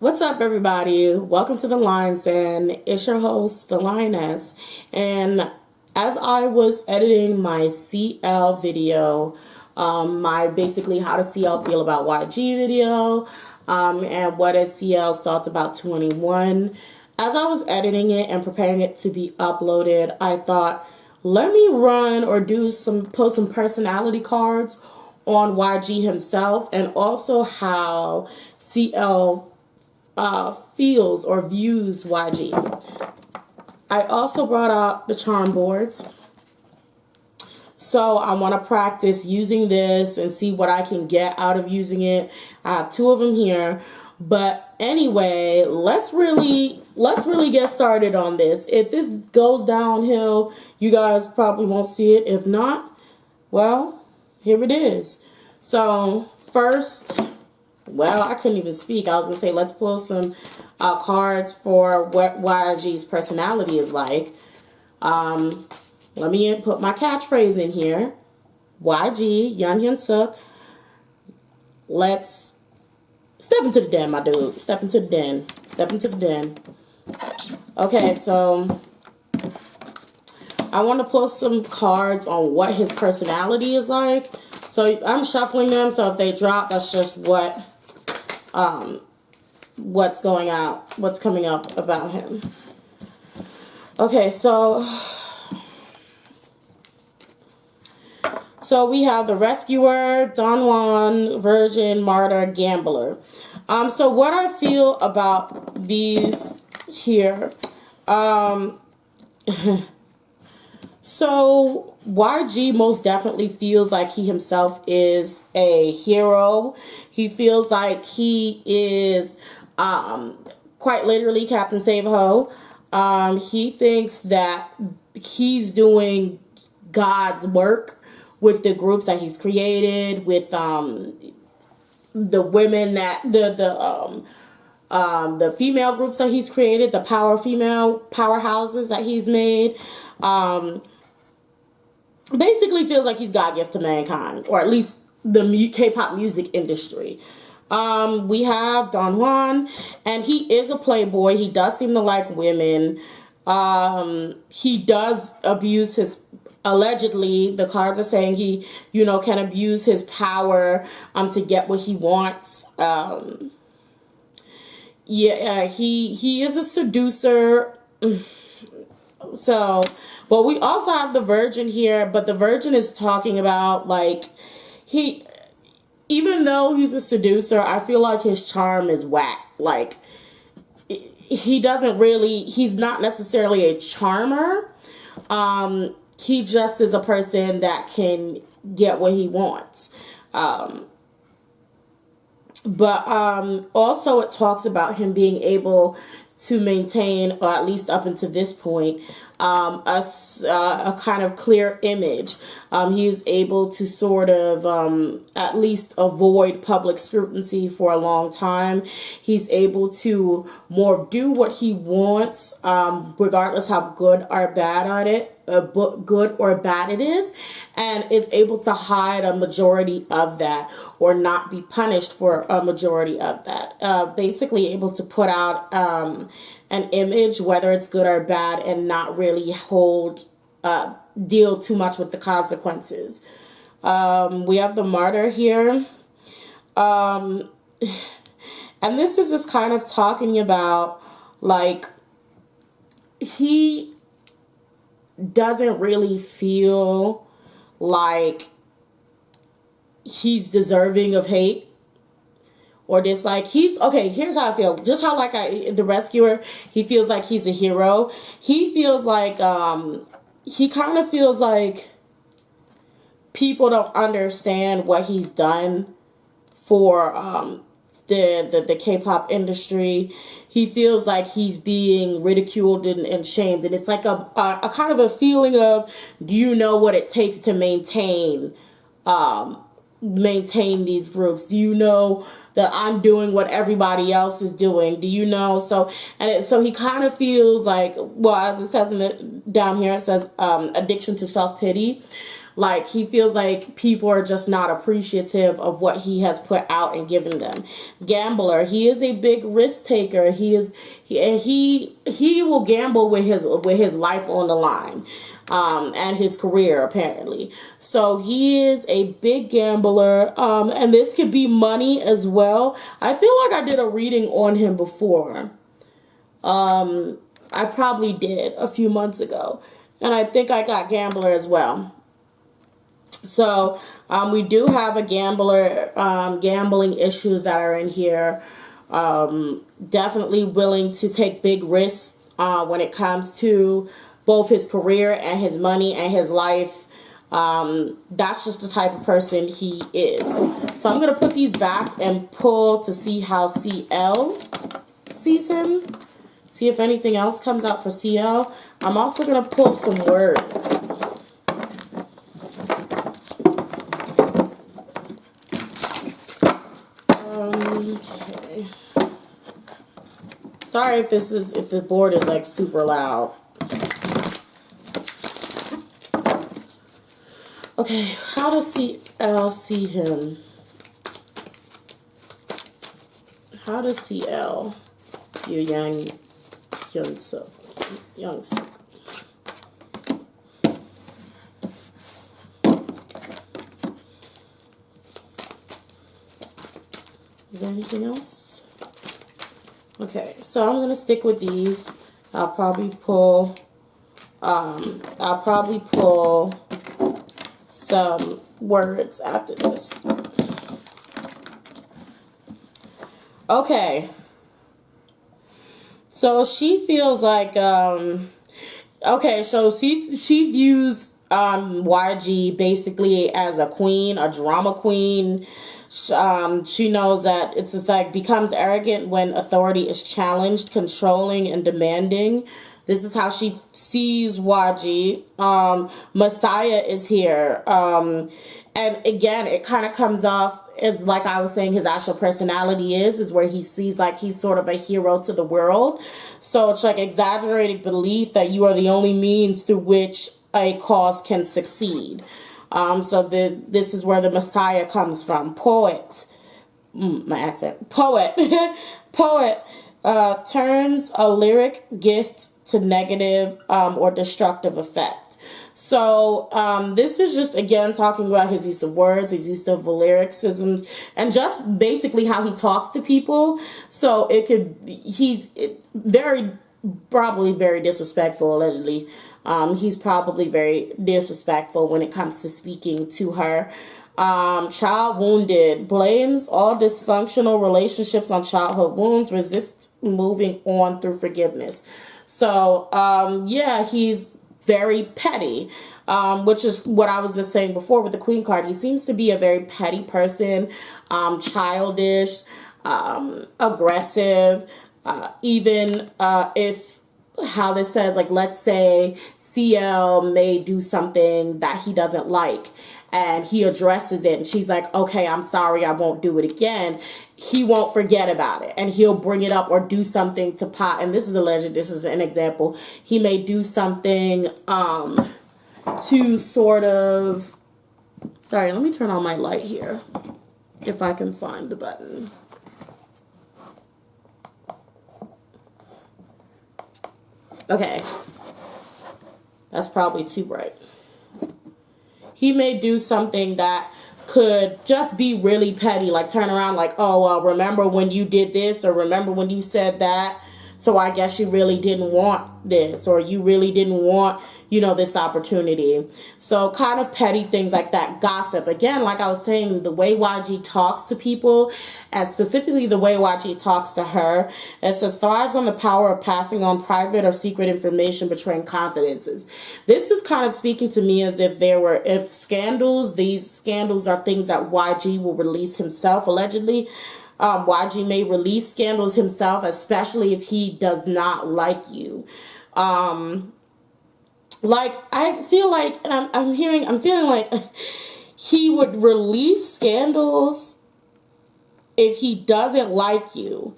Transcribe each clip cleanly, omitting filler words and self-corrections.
What's up, everybody? Welcome to the Lion's Den. It's your host, the Lioness. And as I was editing my CL video, my basically how does CL feel about YG video, and what is CL's thoughts about 21. As I was editing it and preparing it to be uploaded, I thought, let me post some personality cards on YG himself and also how CL feels or views YG. I also brought out the charm boards. So I want to practice using this and see what I can get out of using it. I have two of them here. But anyway, let's really get started on this. If this goes downhill, you guys probably won't see it. If not, well, here it is. So first, well, I couldn't even speak. I was going to say, let's pull some cards for what YG's personality is like. Let me put my catchphrase in here. YG, Yeon Hyun Suk. Let's step into the den, my dude. Step into the den. Step into the den. Okay, so I want to pull some cards on what his personality is like. So I'm shuffling them, so if they drop, that's just what's coming up about him. Okay, so we have the Rescuer, Don Juan, Virgin, Martyr, Gambler. So what I feel about these here, so YG most definitely feels like he himself is a hero. He feels like he is quite literally Captain Save-A-Ho. He thinks that he's doing God's work with the groups that he's created, with the women that the female groups that he's created, the powerhouses that he's made. Basically feels like he's God gift to mankind, or at least the K-pop music industry. We have Don Juan, and he is a playboy. He does seem to like women. He does abuse allegedly, the cards are saying he, can abuse his power to get what he wants. He is a seducer. So, but we also have the Virgin here, but the Virgin is talking about, like, even though he's a seducer, I feel like his charm is whack. Like, he's not necessarily a charmer. He just is a person that can get what he wants. But also it talks about him being able to maintain, or at least up until this point, a kind of clear image. He is able to sort of at least avoid public scrutiny for a long time. He's able to more do what he wants, regardless how good or bad it is, and is able to hide a majority of that or not be punished for a majority of that. Basically able to put out an image, whether it's good or bad, and not really deal too much with the consequences. We have the Martyr here. And this is just kind of talking about, like, he doesn't really feel like he's deserving of hate or dislike. Here's how I feel. Just how, like, the Rescuer, he feels like he's a hero. He feels like, he kind of feels like people don't understand what he's done for the K-pop industry. He feels like he's being ridiculed and shamed, and it's like a kind of a feeling of, do you know what it takes to maintain these groups? Do you know that I'm doing what everybody else is doing? Do you know? So he kind of feels like, well, as it says down here, it says addiction to self-pity. Like he feels like people are just not appreciative of what he has put out and given them. Gambler, he is a big risk taker. He will gamble with his life on the line. And his career apparently. So he is a big gambler, and this could be money as well. I feel like I did a reading on him before. I probably did a few months ago, and I think I got gambler as well. So we do have a gambler, gambling issues that are in here. Definitely willing to take big risks when it comes to both his career and his money and his life. That's just the type of person he is. So I'm going to put these back and pull to see how CL sees him. See if anything else comes out for CL. I'm also going to pull some words. Okay. Sorry if the board is like super loud. Okay, how does CL see him? How does CL view Young Suk? Is there anything else? Okay, so I'm gonna stick with these. I'll probably pull some words after this. Okay. So she feels like okay, so she views YG basically as a queen, a drama queen. She knows that it's just like becomes arrogant when authority is challenged, controlling and demanding. This is how she sees YG. Messiah is here. And again, it kind of comes off as, like I was saying, his actual personality is where he sees like he's sort of a hero to the world. So it's like exaggerated belief that you are the only means through which a cause can succeed. So this is where the Messiah comes from. Poet. My accent. Poet. Poet turns a lyric gift to negative or destructive effect. So this is just, again, talking about his use of words, his use of lyricisms, and just basically how he talks to people. So he's probably very disrespectful, allegedly. He's probably very disrespectful when it comes to speaking to her. Child wounded, blames all dysfunctional relationships on childhood wounds, resists moving on through forgiveness. So, yeah, he's very petty, which is what I was just saying before with the Queen card. He seems to be a very petty person, childish, aggressive, even if how this says, like, let's say CL may do something that he doesn't like and he addresses it and she's like, okay, I'm sorry, I won't do it again. He won't forget about it and he'll bring it up or do something to pot. And this is alleged, this is an example. He may do something to sort of, sorry, let me turn on my light here if I can find the button. Okay, that's probably too bright. He may do something that could just be really petty, like turn around like, oh, well, remember when you did this or remember when you said that? So I guess you really didn't want this or you really didn't want, you know, this opportunity. So kind of petty things like that. Gossip. Again, like I was saying, the way YG talks to people and specifically the way YG talks to her, it says thrives on the power of passing on private or secret information, betraying confidences. This is kind of speaking to me as if if scandals, these scandals are things that YG will release himself, allegedly. YG may release scandals himself, especially if he does not like you. Like, I feel like, and I'm feeling like he would release scandals if he doesn't like you.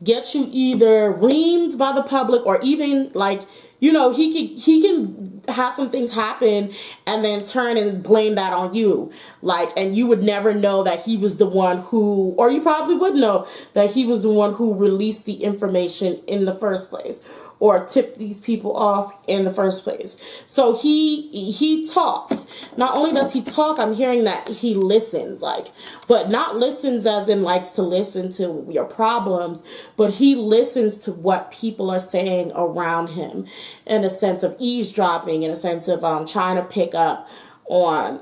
Get you either reamed by the public or even, like, you know, he can have some things happen and then turn and blame that on you. Like, and you would never know that he was the one who, or you probably would know that he was the one who released the information in the first place, or tip these people off in the first place. So he talks. Not only does he talk, I'm hearing that he listens, like, but not listens as in likes to listen to your problems, but he listens to what people are saying around him, in a sense of eavesdropping, in a sense of trying to pick up on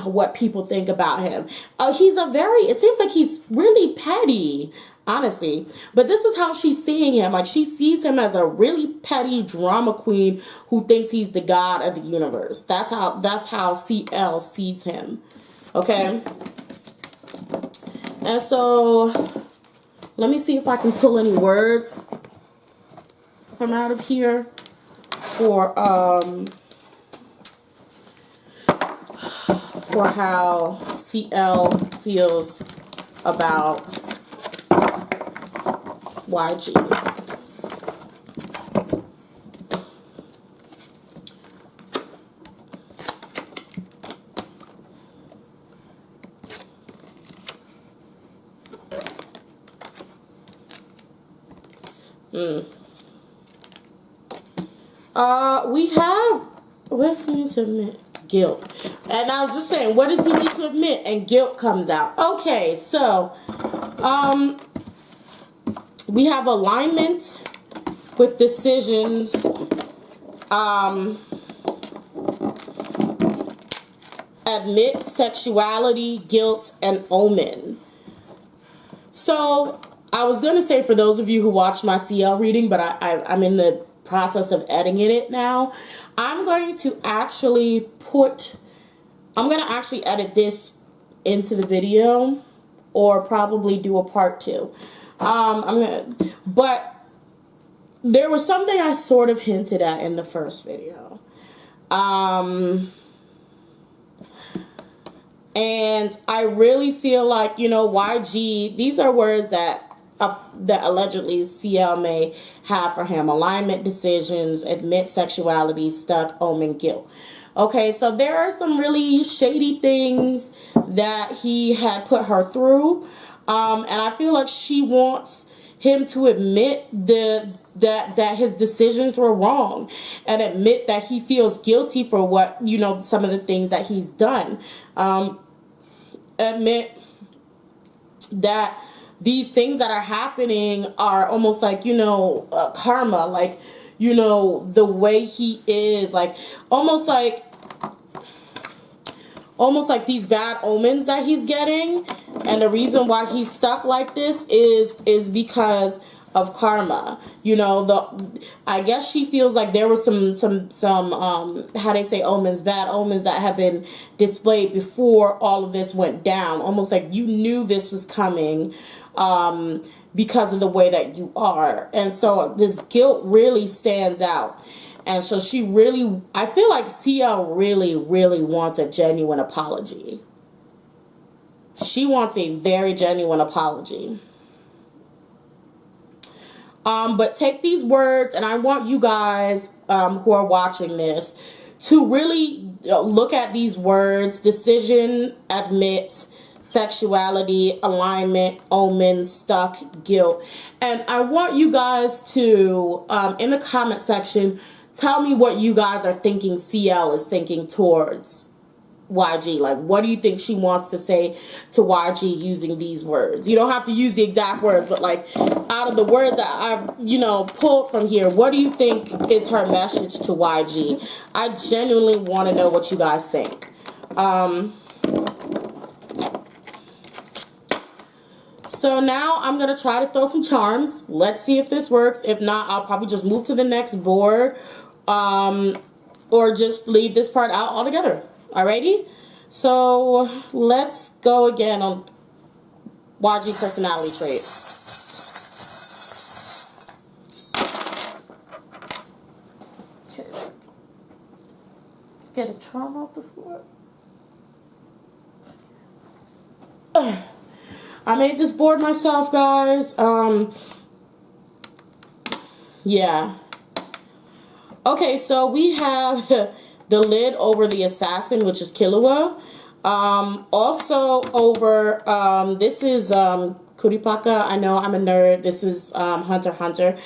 what people think about him. It seems like he's really petty, honestly, but this is how she's seeing him. Like, she sees him as a really petty drama queen who thinks he's the god of the universe. That's how CL sees him. Okay, and so let me see if I can pull any words from out of here for how CL feels about YG. We have, what does he need to admit? Guilt. And I was just saying, what does he need to admit? And guilt comes out. Okay, so we have alignment with decisions. Admit sexuality, guilt, and omen. So I was going to say, for those of you who watched my CL reading, but I'm in the process of editing it now. I'm going to actually edit this into the video, or probably do a part 2. But there was something I sort of hinted at in the first video. And I really feel like, you know, YG, these are words that allegedly CL may have for him. Alignment, decisions, admit sexuality, stuck, omen, guilt. Okay, so there are some really shady things that he had put her through. And I feel like she wants him to admit that his decisions were wrong, and admit that he feels guilty for what, you know, some of the things that he's done. Admit that these things that are happening are almost like, you know, karma, like, you know, the way he is, like, almost like these bad omens that he's getting, and the reason why he's stuck like this is because of karma. You know, I guess she feels like there was some how they say omens, bad omens that have been displayed before all of this went down. Almost like you knew this was coming because of the way that you are. And so this guilt really stands out. And so I feel like CL really, really wants a genuine apology. She wants a very genuine apology. But take these words, and I want you guys who are watching this to really look at these words: decision, admit, sexuality, alignment, omen, stuck, guilt. And I want you guys to, in the comment section, tell me what you guys are thinking CL is thinking towards YG. Like, what do you think she wants to say to YG using these words? You don't have to use the exact words, but like, out of the words that I've, you know, pulled from here, what do you think is her message to YG? I genuinely want to know what you guys think. So now I'm going to try to throw some charms. Let's see if this works. If not, I'll probably just move to the next board, or just leave this part out altogether. Alrighty? So let's go again on YG personality traits. Okay. Get a charm off the floor. I made this board myself, guys. Yeah. Okay, so we have the lid over the assassin, which is Killua. Also over, this is Kuripaka. I know I'm a nerd. This is Hunter x Hunter.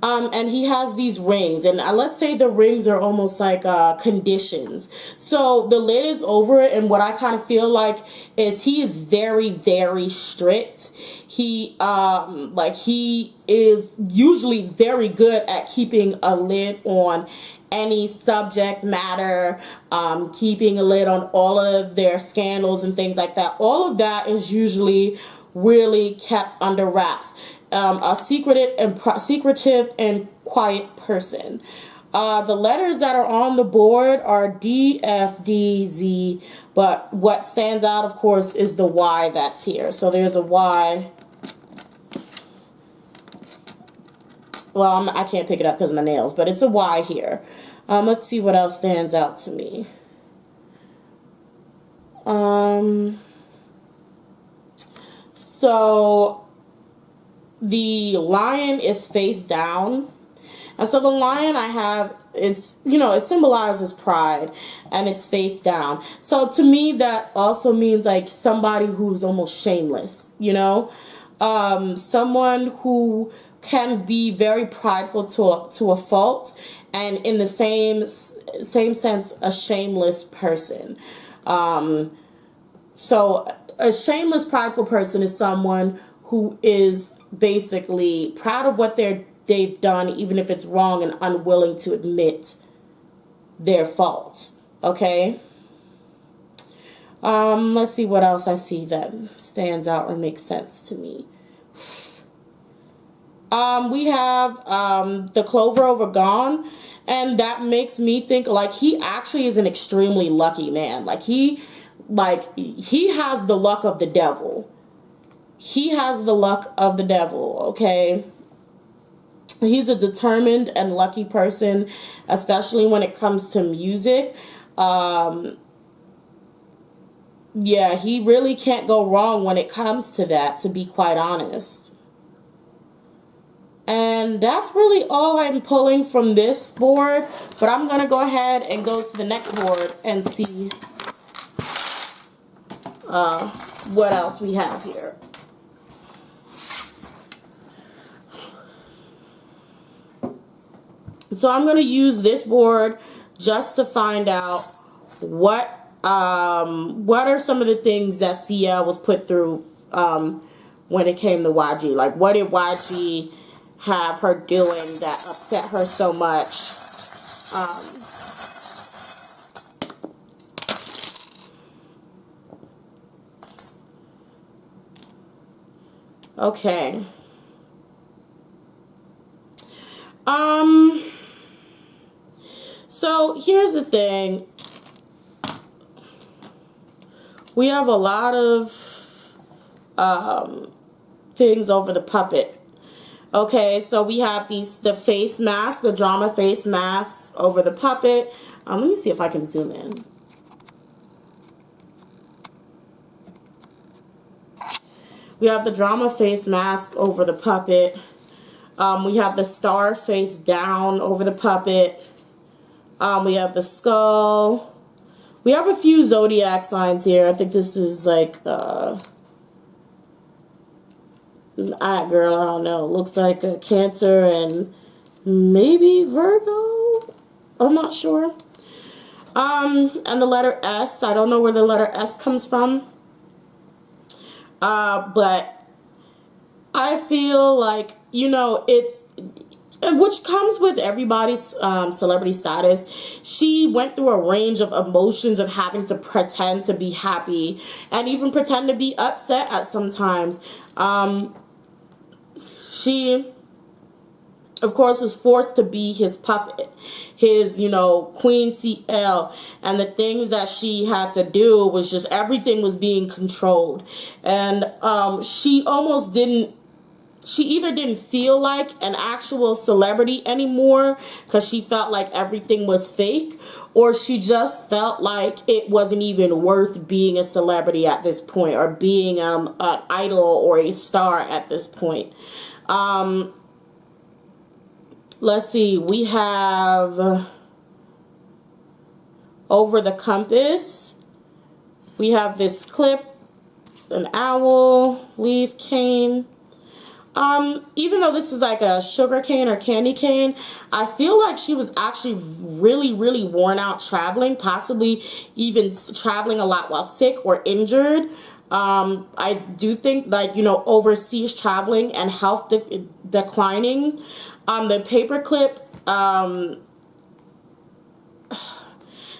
And he has these rings, and let's say the rings are almost like conditions. So the lid is over it, and what I kind of feel like is he is very, very strict. He he is usually very good at keeping a lid on any subject matter, keeping a lid on all of their scandals and things like that. All of that is usually really kept under wraps. A secretive and quiet person. The letters that are on the board are D, F, D, Z, but what stands out, of course, is the Y that's here. So there's a Y. Well, I can't pick it up because of my nails, but it's a Y here. Let's see what else stands out to me. So the lion is face down. And so the lion I have, it's, it symbolizes pride, and it's face down. So to me, that also means like somebody who's almost shameless, someone who can be very prideful to a fault, and in the same sense, a shameless person. So a shameless, prideful person is someone who is basically proud of what they've done, even if it's wrong, and unwilling to admit their faults. Okay? Let's see what else I see that stands out or makes sense to me. We have the clover over Gon, and that makes me think like he actually is an extremely lucky man. He has the luck of the devil. He has the luck of the devil, okay? He's a determined and lucky person, especially when it comes to music. Yeah, he really can't go wrong when it comes to that, to be quite honest. And that's really all I'm pulling from this board, but I'm going to go ahead and go to the next board and see what else we have here. So I'm going to use this board just to find out what are some of the things that CL was put through when it came to YG. Like, what did YG have her doing that upset her so much? Okay. So here's the thing. We have a lot of things over the puppet. Okay, so we have the face mask, the drama face masks over the puppet. Let me see if I can zoom in. We have the drama face mask over the puppet. We have the star face down over the puppet. We have the skull. We have a few zodiac signs here. I think this is like, girl, I don't know. Looks like a Cancer and maybe Virgo. I'm not sure. And the letter S. I don't know where the letter S comes from. But I feel like, it's, and which comes with everybody's celebrity status. She went through a range of emotions of having to pretend to be happy and even pretend to be upset at sometimes. She, of course, was forced to be his puppet, his, Queen CL, and the things that she had to do was just everything was being controlled. And she almost she either didn't feel like an actual celebrity anymore because she felt like everything was fake, or she just felt like it wasn't even worth being a celebrity at this point, or being an idol or a star at this point. Let's see. We have Over the Compass. We have this clip, an owl, leaf, cane. Even though this is like a sugar cane or candy cane, I feel like she was actually really, really worn out traveling, possibly even traveling a lot while sick or injured. I do think, like, you know, overseas traveling and health declining. The paperclip,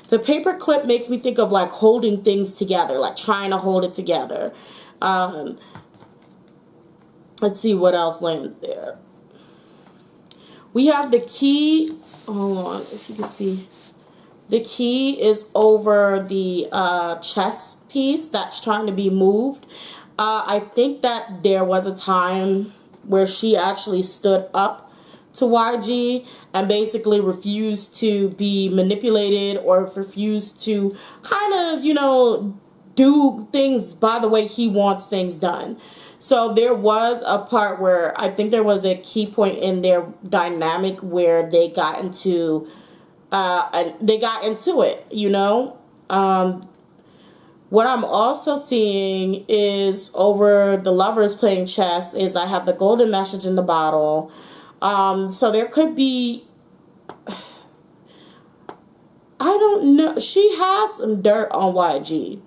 the paperclip makes me think of like holding things together, like trying to hold it together. Let's see what else lands there. We have the key. Hold on, if you can see. The key is over the chess piece that's trying to be moved. I think that there was a time where she actually stood up to YG and basically refused to be manipulated or refused to kind of, you know, do things by the way he wants things done. So there was a part where I think there was a key point in their dynamic where they got into it, you know. What I'm also seeing is over the lovers playing chess is I have the golden message in the bottle. So there could be, I don't know. She has some dirt on YG.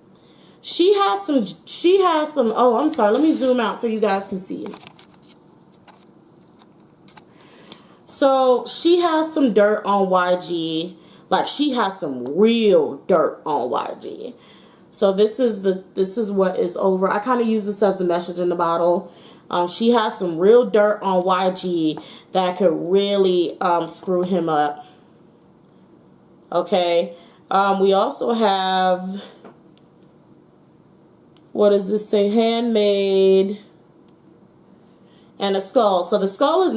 She has some, oh, I'm sorry. Let me zoom out so you guys can see it. So she has some dirt on YG. Like, she has some real dirt on YG. So this is what is over. I kind of use this as the message in the bottle. She has some real dirt on YG that could really screw him up. Okay. We also have, what does this say? Handmade and a skull. So the skull is